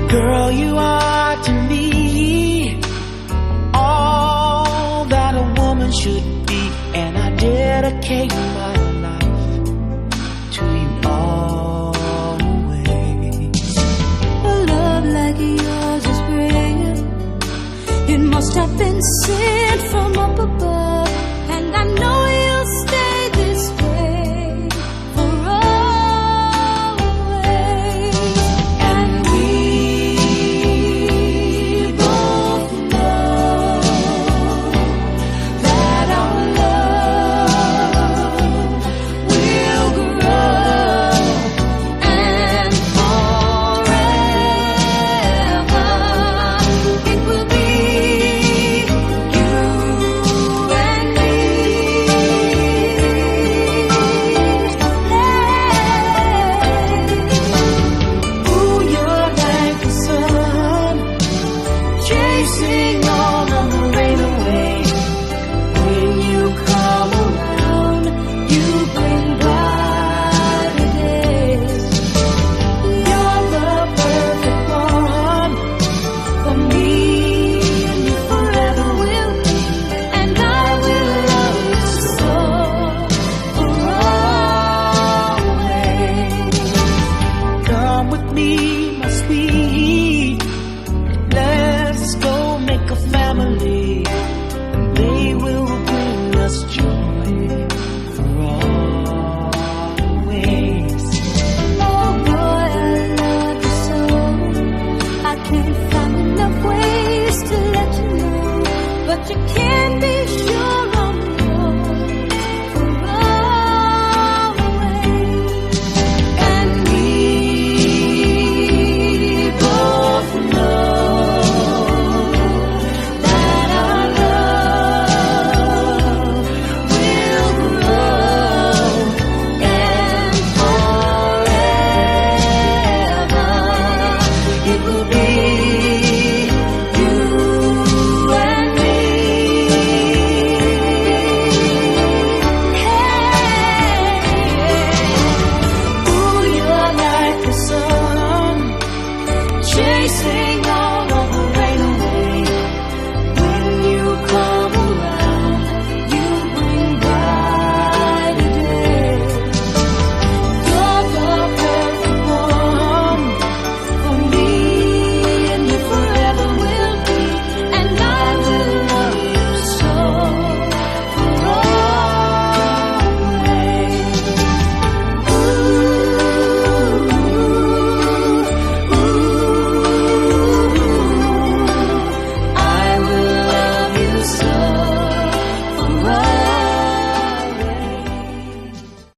Girl, you are to me all that a woman should be, and I dedicate my life to you always. A love like yours is rare. It must have been sent from up above, and I know you'll stay this way for always. And we both know that our love will grow, and forever it will be you and me. Ooh, you're like the sun, chasing all of the rain away. When you come around, you bring brighter days. You're the perfect one for me, and you forever will be. And I will love you so for always. Come with me, my sweet. Let's go make a family, and they will bring us joy for always. Oh boy, I love you so. I can't find enough ways to let you know, but you can be sure I'm yours for always. And we both know that our love will grow, and forever it will be you and me. Ooh, you're like the sun, chasing